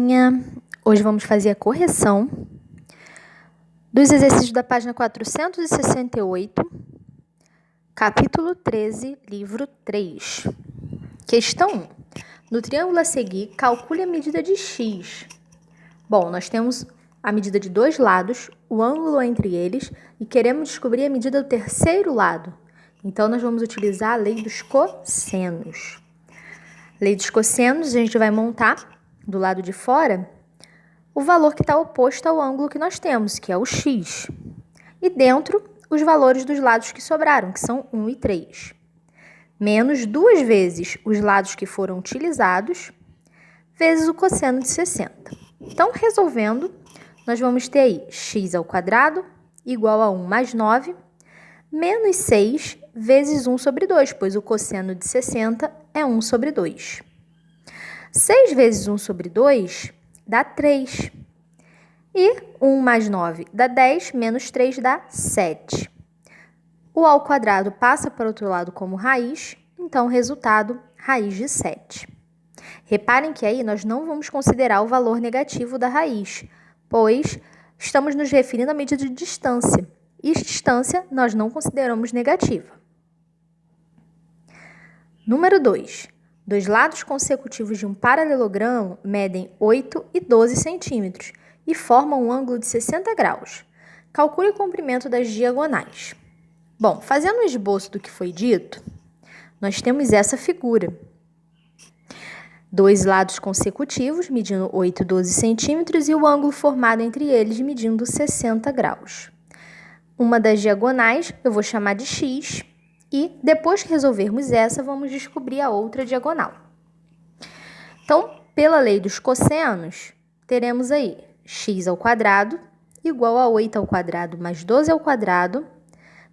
galerinha! Hoje vamos fazer a correção dos exercícios da página 468, capítulo 13, livro 3. Questão 1. No triângulo a seguir, calcule a medida de x. Bom, nós temos a medida de dois lados, o ângulo entre eles, e queremos descobrir a medida do terceiro lado. Então, nós vamos utilizar a lei dos cossenos. Lei dos cossenos, a gente vai montar do lado de fora o valor que está oposto ao ângulo que nós temos, que é o x. E dentro, os valores dos lados que sobraram, que são 1 e 3. Menos 2 vezes os lados que foram utilizados, vezes o cosseno de 60. Então, resolvendo, nós vamos ter aí x ao quadrado igual a 1 mais 9, menos 6 vezes 1 sobre 2, pois o cosseno de 60 é 1 sobre 2. 6 vezes 1 sobre 2 dá 3. E 1 mais 9 dá 10, menos 3 dá 7. O ao quadrado passa para o outro lado como raiz, então, resultado, raiz de 7. Reparem que aí nós não vamos considerar o valor negativo da raiz, pois estamos nos referindo à medida de distância. E distância nós não consideramos negativa. Número 2. Dois lados consecutivos de um paralelogramo medem 8 e 12 centímetros e formam um ângulo de 60 graus. Calcule o comprimento das diagonais. Bom, fazendo um esboço do que foi dito, nós temos essa figura. Dois lados consecutivos medindo 8 e 12 centímetros e o ângulo formado entre eles medindo 60 graus. Uma das diagonais eu vou chamar de x e, depois que resolvermos essa, vamos descobrir a outra diagonal. Então, pela lei dos cossenos, teremos aí x ao quadrado igual a 8 ao quadrado mais 12 ao quadrado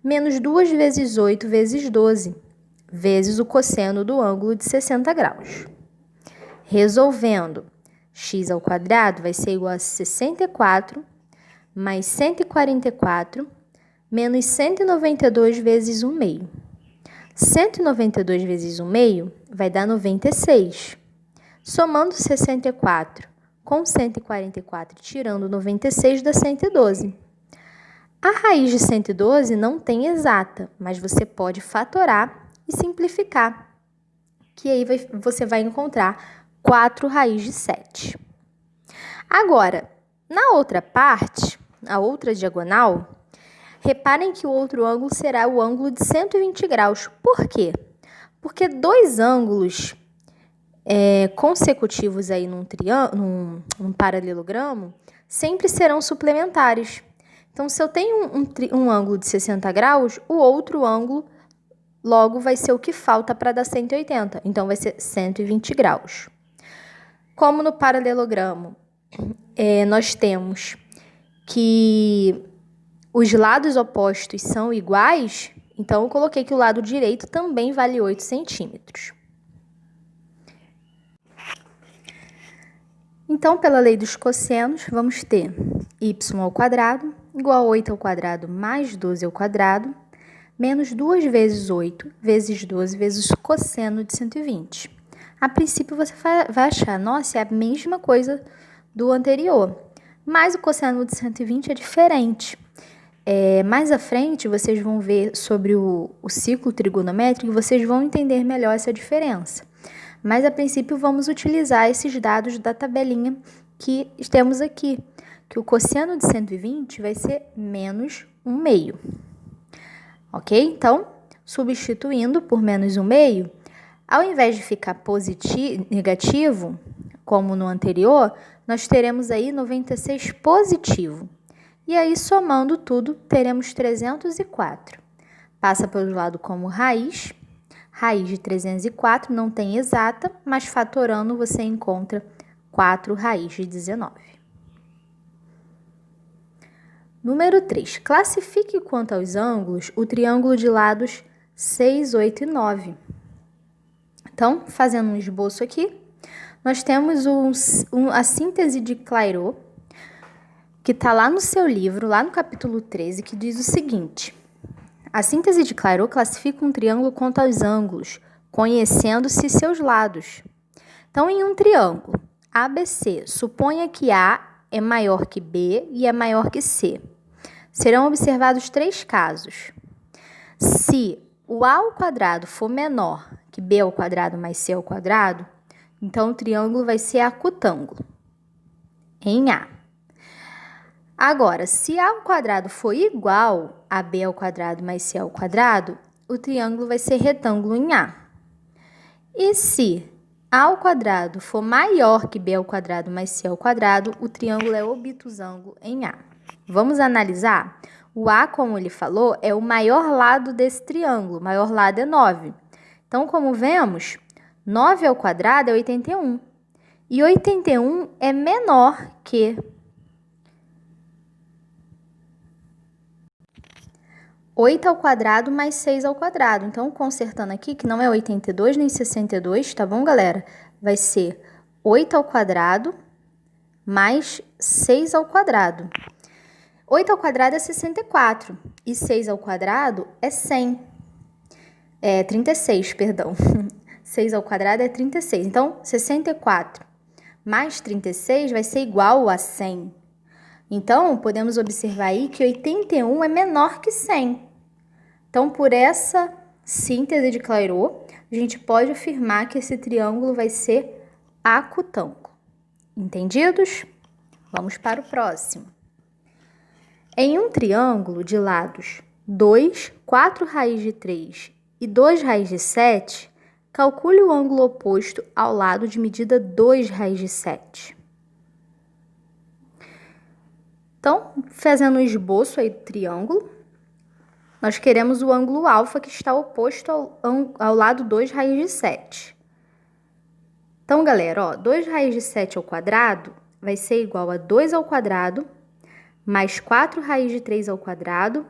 menos 2 vezes 8 vezes 12, vezes o cosseno do ângulo de 60 graus. Resolvendo, x ao quadrado vai ser igual a 64 mais 144 menos 192 vezes 1 meio. 192 vezes 1 meio vai dar 96. Somando 64 com 144 tirando 96 dá 112. A raiz de 112 não tem exata, mas você pode fatorar e simplificar, que aí você vai encontrar 4 raiz de 7. Agora, na outra parte, a outra diagonal, reparem que o outro ângulo será o ângulo de 120 graus. Por quê? Porque dois ângulos consecutivos aí num paralelogramo sempre serão suplementares. Então, se eu tenho um ângulo de 60 graus, o outro ângulo logo vai ser o que falta para dar 180. Então, vai ser 120 graus. Como no paralelogramo, nós temos que os lados opostos são iguais, então eu coloquei que o lado direito também vale 8 centímetros. Então, pela lei dos cossenos, vamos ter y ao quadrado igual a 8 ao quadrado mais 12 ao quadrado, menos 2 vezes 8 vezes 12 vezes o cosseno de 120. A princípio, você vai achar, nossa, é a mesma coisa do anterior, mas o cosseno de 120 é diferente. Mais à frente, vocês vão ver sobre o ciclo trigonométrico e vocês vão entender melhor essa diferença. Mas, a princípio, vamos utilizar esses dados da tabelinha que temos aqui, que o cosseno de 120 vai ser menos 1 meio. Ok? Então, substituindo por menos 1 meio, ao invés de ficar negativo, como no anterior, nós teremos aí 96 positivo. E aí, somando tudo, teremos 304. Passa pelo lado como raiz. Raiz de 304 não tem exata, mas fatorando você encontra 4 raiz de 19. Número 3. Classifique quanto aos ângulos o triângulo de lados 6, 8 e 9. Então, fazendo um esboço aqui, nós temos a síntese de Clairaut, que está lá no seu livro, lá no capítulo 13, que diz o seguinte: a síntese de Clairaut classifica um triângulo quanto aos ângulos, conhecendo-se seus lados. Então, em um triângulo, ABC. Suponha que A é maior que B e é maior que C. Serão observados 3 casos. Se o A ao quadrado for menor que B ao quadrado mais C ao quadrado, então o triângulo vai ser acutângulo em A. Agora, se A ao quadrado for igual a B ao quadrado mais C ao quadrado, o triângulo vai ser retângulo em A. E se A ao quadrado for maior que B ao quadrado mais C ao quadrado, o triângulo é obtusângulo em A. Vamos analisar? O A, como ele falou, é o maior lado desse triângulo. O maior lado é 9. Então, como vemos, 9 ao quadrado é 81. E 81 é menor que 8 ao quadrado mais 6 ao quadrado. Então, consertando aqui, que não é 82 nem 62, tá bom, galera? Vai ser 8 ao quadrado mais 6 ao quadrado. 8 ao quadrado é 64 e 6 ao quadrado é 100. 36, perdão. 6 ao quadrado é 36. Então, 64 mais 36 vai ser igual a 100. Então, podemos observar aí que 81 é menor que 100. Então, por essa síntese de Clairaut, a gente pode afirmar que esse triângulo vai ser acutângulo. Entendidos? Vamos para o próximo. Em um triângulo de lados 2, 4 raiz de 3 e 2 raiz de 7, calcule o ângulo oposto ao lado de medida 2 raiz de 7. Então, fazendo um esboço aí do triângulo, nós queremos o ângulo alfa que está oposto ao lado 2 raiz de 7. Então, galera, ó, 2 raiz de 7 ao quadrado vai ser igual a 2 ao quadrado mais 4 raiz de 3 ao quadrado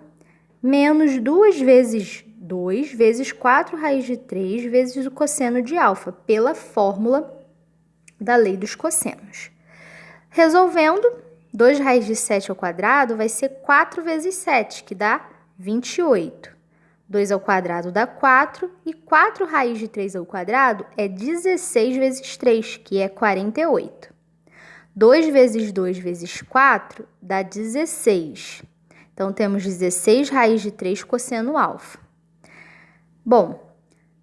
menos 2 vezes 2 vezes 4 raiz de 3 vezes o cosseno de alfa, pela fórmula da lei dos cossenos. Resolvendo, 2 raiz de 7 ao quadrado vai ser 4 vezes 7, que dá 28. 2 ao quadrado dá 4 e 4 raiz de 3 ao quadrado é 16 vezes 3, que é 48. 2 vezes 2 vezes 4 dá 16. Então, temos 16 raiz de 3 cosseno alfa. Bom,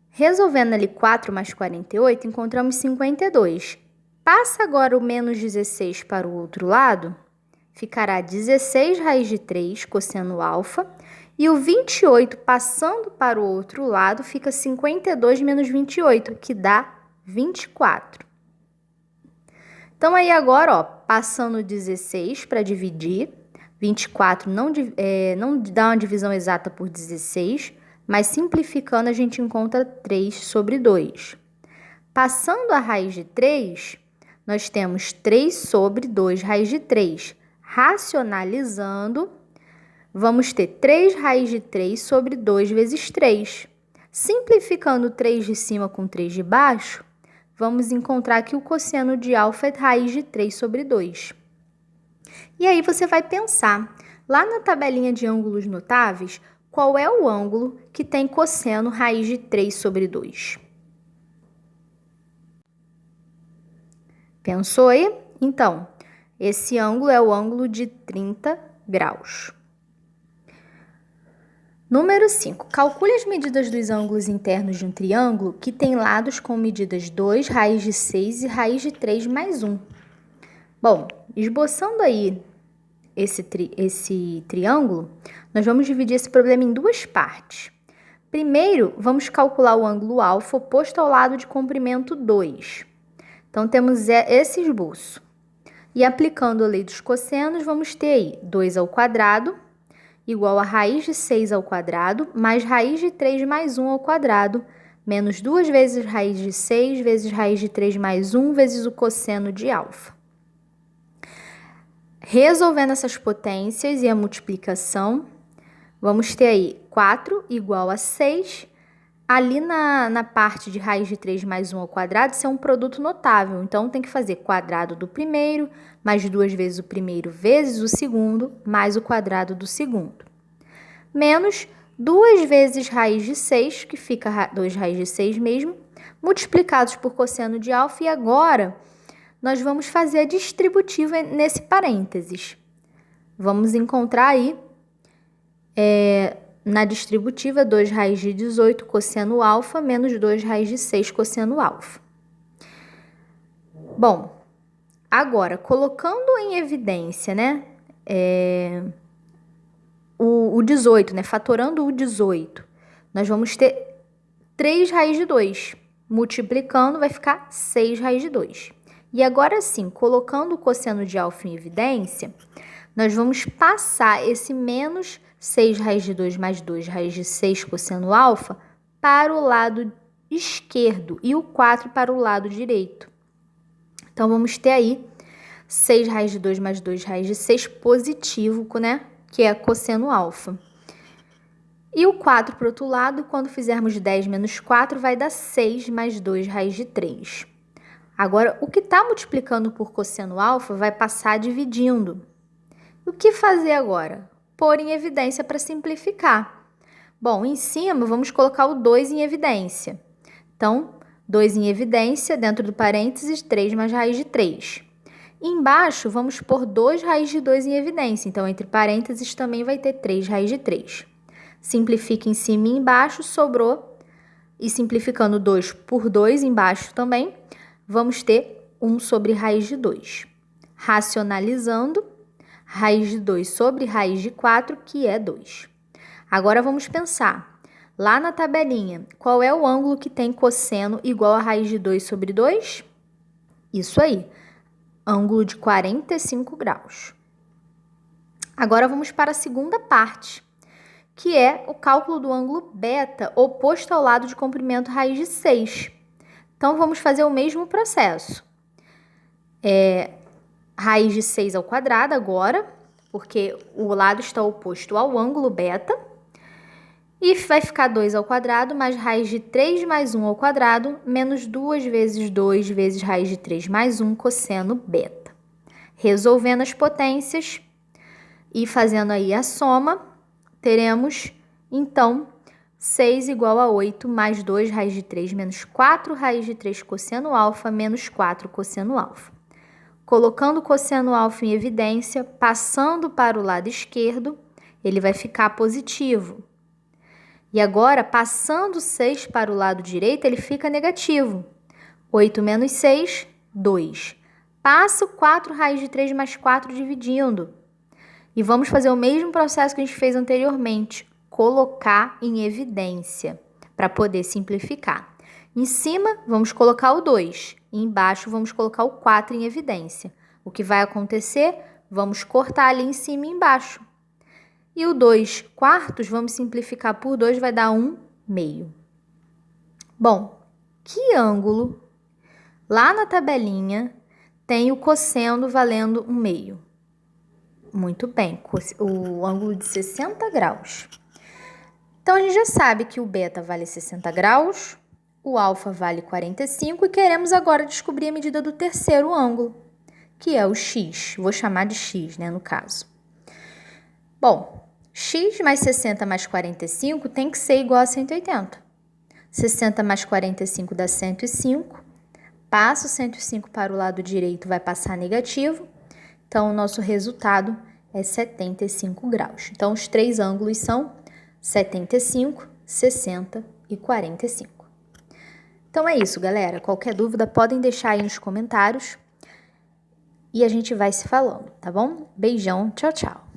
resolvendo ali 4 mais 48, encontramos 52. Passa agora o menos 16 para o outro lado, ficará 16 raiz de 3 cosseno alfa, e o 28 passando para o outro lado fica 52 menos 28, que dá 24. Então, aí agora, ó, passando 16 para dividir, 24 não dá uma divisão exata por 16, mas simplificando a gente encontra 3 sobre 2. Passando a raiz de 3, nós temos 3 sobre 2 raiz de 3. Racionalizando, vamos ter 3 raiz de 3 sobre 2 vezes 3. Simplificando 3 de cima com 3 de baixo, vamos encontrar que o cosseno de alfa é raiz de 3 sobre 2. E aí você vai pensar, lá na tabelinha de ângulos notáveis, qual é o ângulo que tem cosseno raiz de 3 sobre 2? Pensou aí? Então, esse ângulo é o ângulo de 30 graus. Número 5. Calcule as medidas dos ângulos internos de um triângulo que tem lados com medidas 2, raiz de 6 e raiz de 3 mais 1. Bom, esboçando aí esse triângulo, nós vamos dividir esse problema em duas partes. Primeiro, vamos calcular o ângulo alfa oposto ao lado de comprimento 2. Então, temos esse esboço. E aplicando a lei dos cossenos, vamos ter aí 2 ao quadrado igual a raiz de 6 ao quadrado mais raiz de 3 mais 1 ao quadrado menos 2 vezes raiz de 6 vezes raiz de 3 mais 1 vezes o cosseno de alfa. Resolvendo essas potências e a multiplicação, vamos ter aí 4 igual a 6. Ali na parte de raiz de 3 mais 1 ao quadrado, isso é um produto notável. Então, tem que fazer quadrado do primeiro, mais 2 vezes o primeiro, vezes o segundo, mais o quadrado do segundo. Menos 2 vezes raiz de 6, que fica 2 raiz de 6 mesmo, multiplicados por cosseno de alfa. E agora, nós vamos fazer a distributiva nesse parênteses. Vamos encontrar aí, na distributiva, 2 raiz de 18 cosseno alfa menos 2 raiz de 6 cosseno alfa. Bom, agora, colocando em evidência, né, o 18, né, fatorando o 18, nós vamos ter 3 raiz de 2. Multiplicando, vai ficar 6 raiz de 2. E agora sim, colocando o cosseno de alfa em evidência, nós vamos passar esse menos 6 raiz de 2 mais 2 raiz de 6 cosseno alfa para o lado esquerdo e o 4 para o lado direito. Então, vamos ter aí 6 raiz de 2 mais 2 raiz de 6 positivo, né? Que é cosseno alfa. E o 4 para o outro lado, quando fizermos 10 menos 4, vai dar 6 mais 2 raiz de 3. Agora, o que está multiplicando por cosseno alfa vai passar dividindo. O que fazer agora? Pôr em evidência para simplificar. Bom, em cima, vamos colocar o 2 em evidência. Então, 2 em evidência, dentro do parênteses, 3 mais raiz de 3. Embaixo, vamos pôr 2 raiz de 2 em evidência. Então, entre parênteses, também vai ter 3 raiz de 3. Simplifica em cima e embaixo, sobrou. E simplificando 2 por 2 embaixo também, vamos ter 1 sobre raiz de 2. Racionalizando, raiz de 2 sobre raiz de 4, que é 2. Agora, vamos pensar. Lá na tabelinha, qual é o ângulo que tem cosseno igual a raiz de 2 sobre 2? Isso aí, ângulo de 45 graus. Agora, vamos para a segunda parte, que é o cálculo do ângulo beta oposto ao lado de comprimento raiz de 6. Então, vamos fazer o mesmo processo. Raiz de 6 ao quadrado agora, porque o lado está oposto ao ângulo beta. E vai ficar 2 ao quadrado mais raiz de 3 mais 1 ao quadrado, menos 2 vezes 2 vezes raiz de 3 mais 1 cosseno beta. Resolvendo as potências e fazendo aí a soma, teremos, então, 6 igual a 8 mais 2 raiz de 3 menos 4 raiz de 3 cosseno alfa menos 4 cosseno alfa. Colocando o cosseno alfa em evidência, passando para o lado esquerdo, ele vai ficar positivo. E agora, passando 6 para o lado direito, ele fica negativo. 8 menos 6, 2. Passo 4 raiz de 3 mais 4 dividindo. E vamos fazer o mesmo processo que a gente fez anteriormente. Colocar em evidência, para poder simplificar. Em cima, vamos colocar o 2. E embaixo, vamos colocar o 4 em evidência. O que vai acontecer? Vamos cortar ali em cima e embaixo. E o 2 quartos, vamos simplificar por 2, vai dar 1 meio. Bom, que ângulo, lá na tabelinha, tem o cosseno valendo 1 meio? Muito bem, o ângulo de 60 graus. Então, a gente já sabe que o beta vale 60 graus, o alfa vale 45 e queremos agora descobrir a medida do terceiro ângulo, que é o x. Vou chamar de x, né, no caso. Bom, x mais 60 mais 45 tem que ser igual a 180. 60 mais 45 dá 105. Passo 105 para o lado direito, vai passar negativo. Então, o nosso resultado é 75 graus. Então, os três ângulos são 75, 60 e 45. Então, é isso, galera. Qualquer dúvida, podem deixar aí nos comentários. E a gente vai se falando, tá bom? Beijão, tchau, tchau.